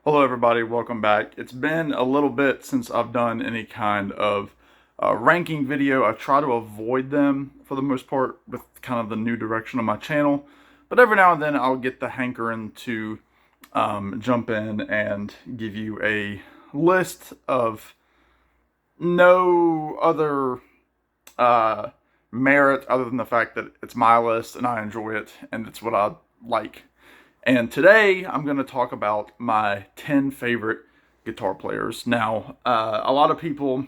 Hello everybody, welcome back. It's been a little bit since I've done any kind of ranking video. I try to avoid them for the most part with kind of the new direction of my channel. But every now and then I'll get the hankering to jump in and give you a list of no other uh, merit other than the fact that it's my list and I enjoy it and it's what I like. And today I'm going to talk about my 10 favorite guitar players. Now, a lot of people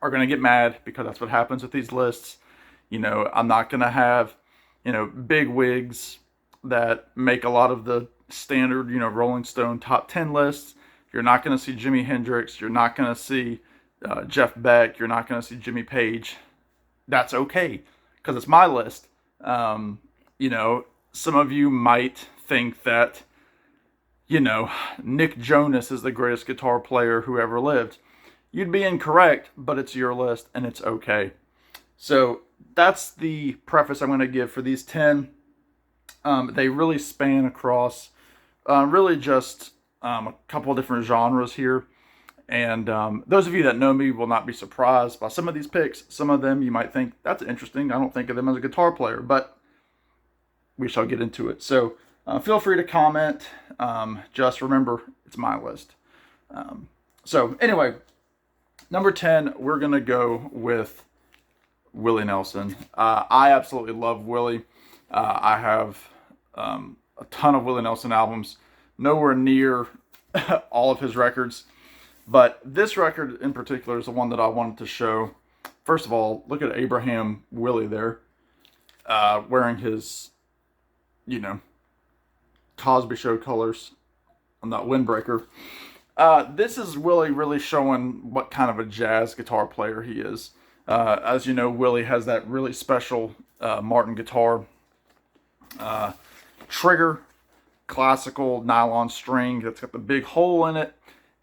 are going to get mad because that's what happens with these lists. You know, I'm not going to have, big wigs that make a lot of the standard, Rolling Stone top 10 lists. You're not going to see Jimi Hendrix. You're not going to see Jeff Beck. You're not going to see Jimmy Page. That's okay because it's my list. Some of you might think that, Nick Jonas is the greatest guitar player who ever lived. You'd be incorrect, but it's your list and it's okay. So that's the preface I'm going to give for these 10. They really span across really just a couple of different genres here. And those of you that know me will not be surprised by some of these picks. Some of them you might think, that's interesting. I don't think of them as a guitar player, but we shall get into it. So feel free to comment. Just remember, it's my list. So anyway, number 10, we're going to go with Willie Nelson. I absolutely love Willie. I have a ton of Willie Nelson albums, nowhere near all of his records. But this record in particular is the one that I wanted to show. First of all, look at Abraham Willie there, wearing his, Cosby Show colors on that windbreaker. This is Willie really showing what kind of a jazz guitar player he is. As you know, Willie has that really special Martin guitar trigger, classical nylon string that's got the big hole in it.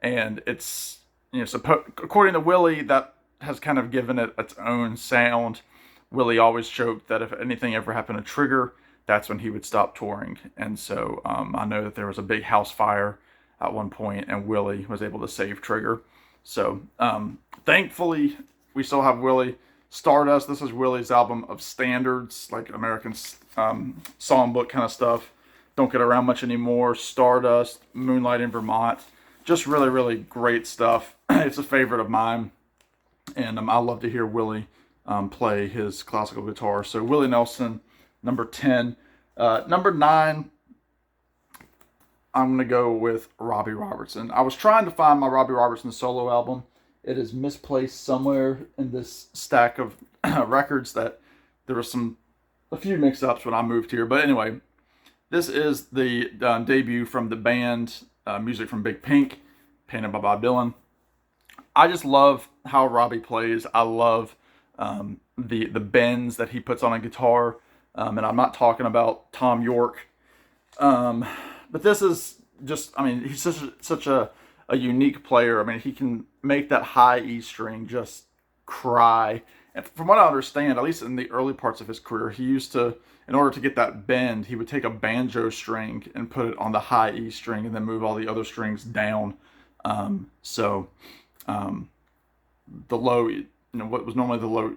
And it's, according to Willie, that has kind of given it its own sound. Willie always joked that if anything ever happened to Trigger, that's when he would stop touring. And so I know that there was a big house fire at one point, and Willie was able to save Trigger. So thankfully, we still have Willie. Stardust, this is Willie's album of standards, like American songbook kind of stuff. Don't get around much anymore. Stardust, Moonlight in Vermont. Just really, really great stuff. It's a favorite of mine. And I love to hear Willie play his classical guitar. So Willie Nelson, number 10. Number 9, I'm going to go with Robbie Robertson. I was trying to find my Robbie Robertson solo album. It is misplaced somewhere in this stack of records that there was a few mix-ups when I moved here. But anyway, this is the debut from the band Music from Big Pink, painted by Bob Dylan. I just love how Robbie plays. I love the bends that he puts on a guitar. And I'm not talking about Tom York. But this is just, he's such a unique player. I mean, he can make that high E string just cry. And from what I understand, at least in the early parts of his career, he used to, in order to get that bend, he would take a banjo string and put it on the high E string and then move all the other strings down. The low, what was normally the low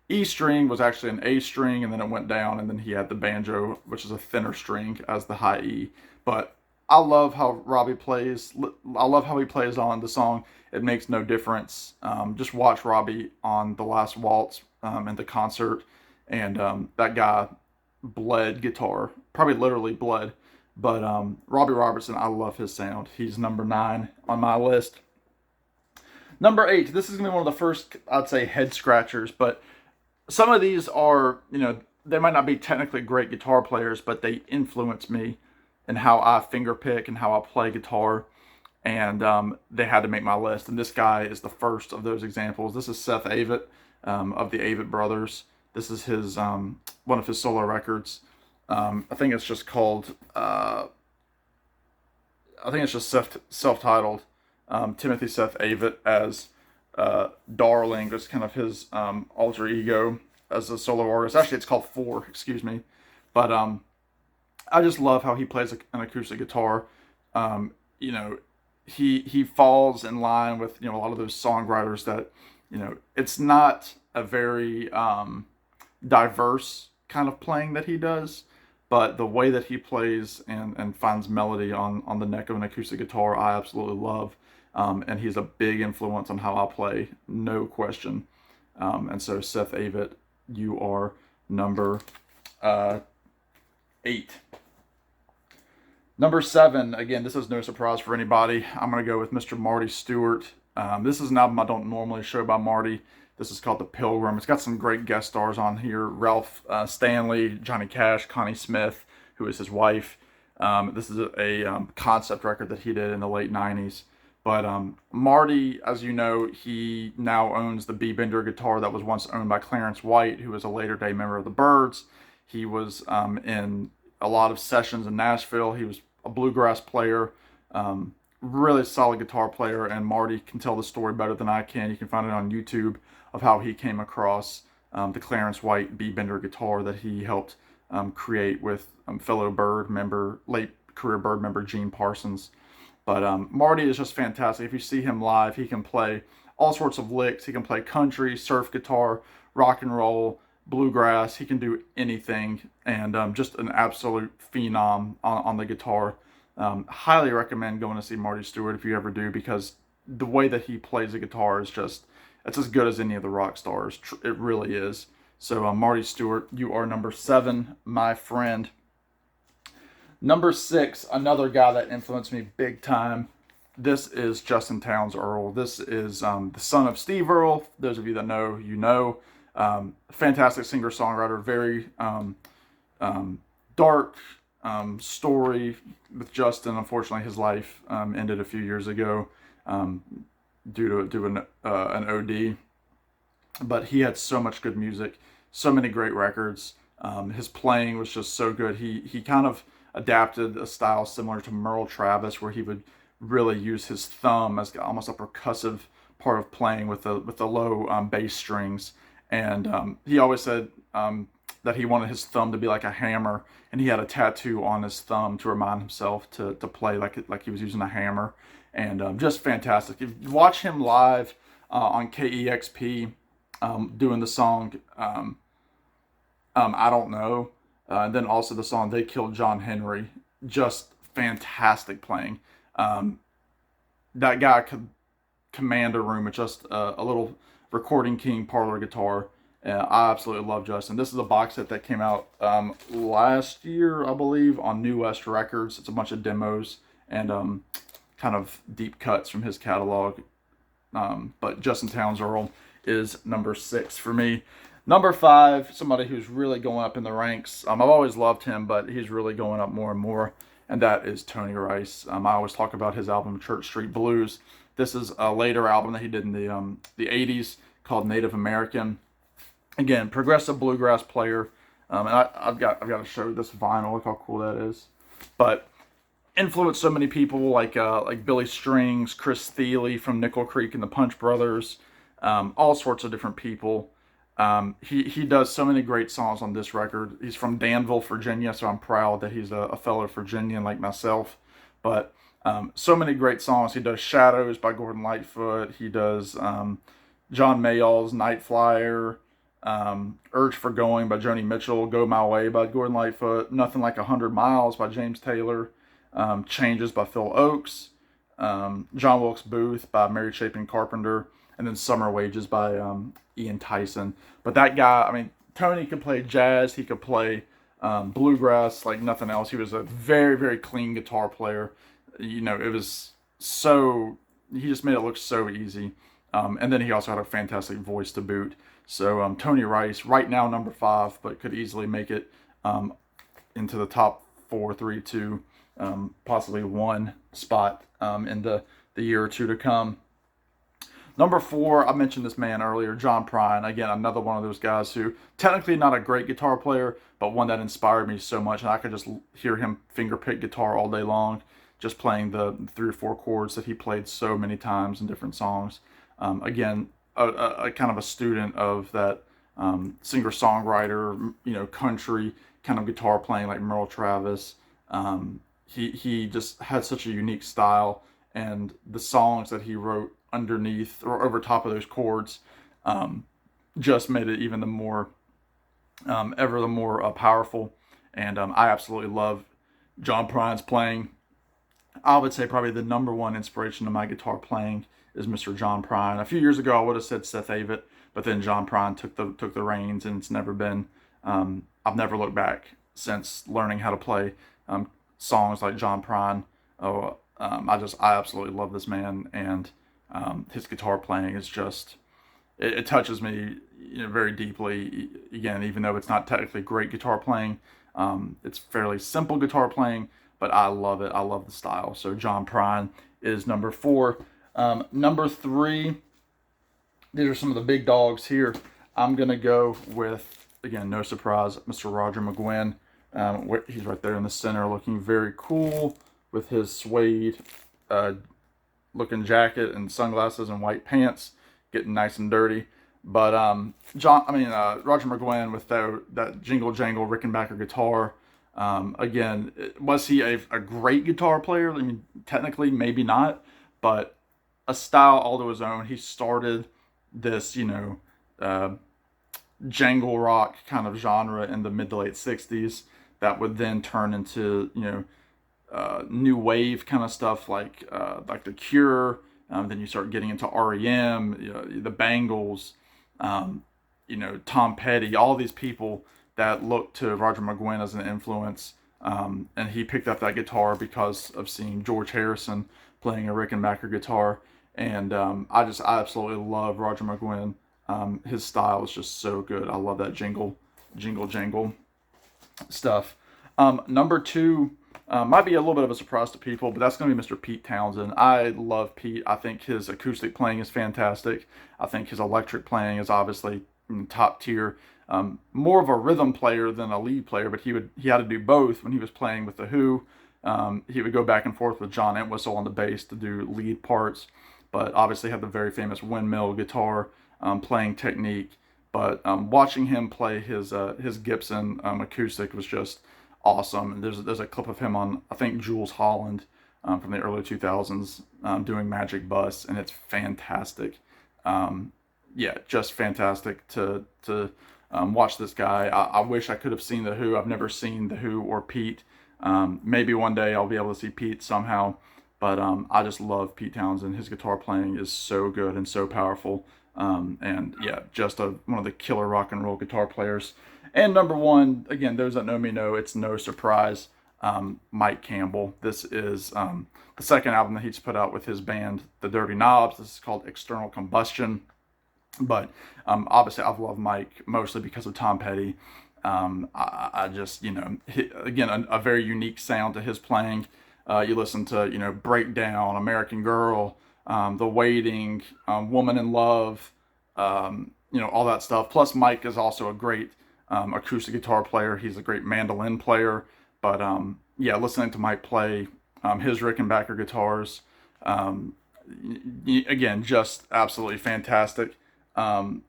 E string was actually an A string, and then it went down, and then he had the banjo, which is a thinner string, as the high E. But I love how Robbie plays. I love how he plays on the song It Makes No Difference. Just watch Robbie on The Last Waltz in the concert, and that guy bled guitar, probably literally bled. But Robbie Robertson, I love his sound. He's number 9 on my list. Number 8, this is going to be one of the first, I'd say, head scratchers, but some of these are, they might not be technically great guitar players, but they influence me in how I finger pick and how I play guitar. And they had to make my list. And this guy is the first of those examples. This is Seth Avett of the Avett Brothers. This is his one of his solo records. I think it's just called, I think it's just self-titled. Timothy Seth Avett as Darling, was kind of his alter ego as a solo artist. Actually, it's called Four, excuse me. But I just love how he plays an acoustic guitar. you know, he falls in line with, a lot of those songwriters that, it's not a very diverse kind of playing that he does, but the way that he plays and finds melody on the neck of an acoustic guitar, I absolutely love. And he's a big influence on how I play, no question. And so, Seth Avett, you are number 8. Number 7, again, this is no surprise for anybody. I'm going to go with Mr. Marty Stewart. This is an album I don't normally show by Marty. This is called The Pilgrim. It's got some great guest stars on here. Ralph Stanley, Johnny Cash, Connie Smith, who is his wife. This is a concept record that he did in the late 90s. But Marty, as you know, he now owns the B Bender guitar that was once owned by Clarence White, who was a later day member of the Byrds. He was in a lot of sessions in Nashville. He was a bluegrass player, really solid guitar player, and Marty can tell the story better than I can. You can find it on YouTube of how he came across the Clarence White B Bender guitar that he helped create with fellow Byrd member, late career Byrd member Gene Parsons. But Marty is just fantastic. If you see him live, he can play all sorts of licks. He can play country, surf guitar, rock and roll, bluegrass. He can do anything, and just an absolute phenom on the guitar. Highly recommend going to see Marty Stewart if you ever do, because the way that he plays the guitar is it's as good as any of the rock stars. It really is. So Marty Stewart, you are number 7, my friend. Number 6, another guy that influenced me big time. This is Justin Townes Earle. This is the son of Steve Earle. Those of you that know, you know. Fantastic singer-songwriter. Very dark story with Justin. Unfortunately, his life ended a few years ago due to an OD. But he had so much good music, so many great records. His playing was just so good. He kind of adapted a style similar to Merle Travis, where he would really use his thumb as almost a percussive part of playing with the low bass strings. And he always said that he wanted his thumb to be like a hammer, and he had a tattoo on his thumb to remind himself to play like he was using a hammer. And just fantastic. If you watch him live on KEXP doing the song I Don't Know, and then also the song They Killed John Henry, just fantastic playing. That guy could command a room with just a little Recording King parlor guitar. I absolutely love Justin. This is a box set that came out last year, I believe, on New West Records. It's a bunch of demos and kind of deep cuts from his catalog. But Justin Townes Earle is number 6 for me. Number 5, somebody who's really going up in the ranks. I've always loved him, but he's really going up more and more, and that is Tony Rice. I always talk about his album Church Street Blues. This is a later album that he did in the 80s called Native American. Again, progressive bluegrass player. And I've got to show this vinyl. Look how cool that is. But influenced so many people like Billy Strings, Chris Thile from Nickel Creek and the Punch Brothers, all sorts of different people. He does so many great songs on this record. He's from Danville, Virginia, so I'm proud that he's a fellow Virginian like myself. But so many great songs. He does Shadows by Gordon Lightfoot. He does John Mayall's Night Flyer, Urge for Going by Joni Mitchell, Go My Way by Gordon Lightfoot, Nothing Like 100 Miles by James Taylor, Changes by Phil Oakes, John Wilkes Booth by Mary Chapin Carpenter, and then Summer Wages by Ian Tyson. But that guy, I mean, Tony could play jazz, he could play bluegrass like nothing else. He was a very, very clean guitar player. You know, it was so, he just made it look so easy. And then he also had a fantastic voice to boot. So Tony Rice, right now number 5, but could easily make it into the top 4, 3, 2, possibly 1 spot in the year or two to come. Number 4, I mentioned this man earlier, John Prine. Again, another one of those guys who, technically not a great guitar player, but one that inspired me so much. And I could just hear him fingerpick guitar all day long, just playing the 3 or 4 chords that he played so many times in different songs. Again, a kind of a student of that singer-songwriter, country kind of guitar playing like Merle Travis. he just had such a unique style, and the songs that he wrote underneath or over top of those chords um, just made it even the more ever the more powerful. And I absolutely love John Prine's playing. I would say probably the number one inspiration to my guitar playing is Mr. John Prine. A few years ago, I would have said Seth Avett, but then John Prine took the reins, and it's never been. I've never looked back since learning how to play songs like John Prine. Oh, I absolutely love this man, and his guitar playing is just it touches me, very deeply. Again, even though it's not technically great guitar playing, it's fairly simple guitar playing, but I love it. I love the style. So John Prine is number 4. Number 3, these are some of the big dogs here. I'm gonna go with, again, no surprise, Mr. Roger McGuinn. He's right there in the center, looking very cool with his suede looking jacket and sunglasses and white pants, getting nice and dirty. But Roger McGuinn with that jingle jangle Rickenbacker guitar. Again, was he a great guitar player? I mean, technically, maybe not, but a style all to his own. He started this, jangle rock kind of genre in the mid to late '60s that would then turn into, new wave kind of stuff like The Cure. Then you start getting into REM, the Bangles, Tom Petty, all these people that looked to Roger McGuinn as an influence. And he picked up that guitar because of seeing George Harrison playing a Rickenbacker guitar. And I absolutely love Roger McGuinn. His style is just so good. I love that jingle jangle stuff. Number 2 might be a little bit of a surprise to people, but that's going to be Mr. Pete Townsend. I love Pete. I think his acoustic playing is fantastic. I think his electric playing is obviously top tier. More of a rhythm player than a lead player, but he had to do both when he was playing with the Who. He would go back and forth with John Entwistle on the bass to do lead parts, but obviously had the very famous windmill guitar playing technique. But watching him play his Gibson acoustic was just awesome. And there's a clip of him on, I think, Jules Holland from the early 2000s doing Magic Bus, and it's fantastic. Just fantastic to watch this guy. I wish I could have seen the Who. I've never seen the Who or Pete. Maybe one day I'll be able to see Pete somehow. But I just love Pete Townsend. His guitar playing is so good and so powerful. Just one of the killer rock and roll guitar players. And number 1, again, those that know me know it's no surprise, Mike Campbell. This is the second album that he's put out with his band, The Dirty Knobs. This is called External Combustion. But obviously, I've loved Mike mostly because of Tom Petty. I just, again, a very unique sound to his playing. You listen to, Breakdown, American Girl, The Waiting, Woman in Love, all that stuff. Plus, Mike is also a great acoustic guitar player. He's a great mandolin player. But listening to Mike play his Rickenbacker guitars, again, just absolutely fantastic. Very,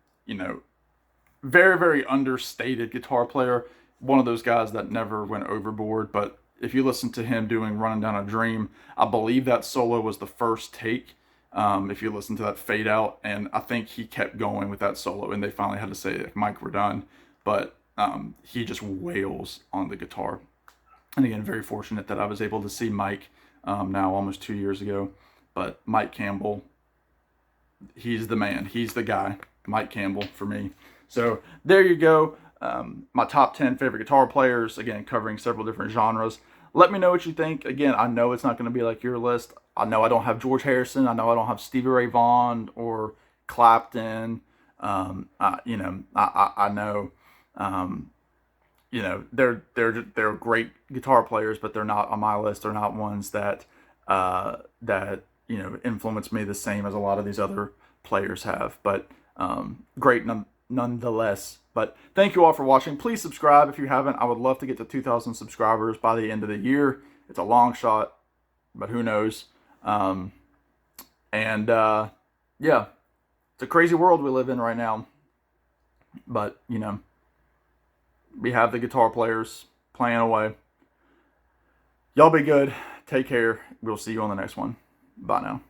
very understated guitar player. One of those guys that never went overboard. But if you listen to him doing Running Down a Dream, I believe that solo was the first take. If you listen to that fade out, and I think he kept going with that solo, and they finally had to say, Mike, we're done. But he just wails on the guitar. And again, very fortunate that I was able to see Mike now almost 2 years ago. But Mike Campbell, he's the man. He's the guy. Mike Campbell for me. So there you go. My top 10 favorite guitar players, again, covering several different genres. Let me know what you think. Again, I know it's not going to be like your list. I know I don't have George Harrison. I know I don't have Stevie Ray Vaughan or Clapton. I know, they're great guitar players, but they're not on my list. They're not ones that influence me the same as a lot of these other players have. But great nonetheless. But thank you all for watching. Please subscribe if you haven't. I would love to get to 2,000 subscribers by the end of the year. It's a long shot, but who knows? It's a crazy world we live in right now. But, we have the guitar players playing away. Y'all be good. Take care. We'll see you on the next one. Bye now.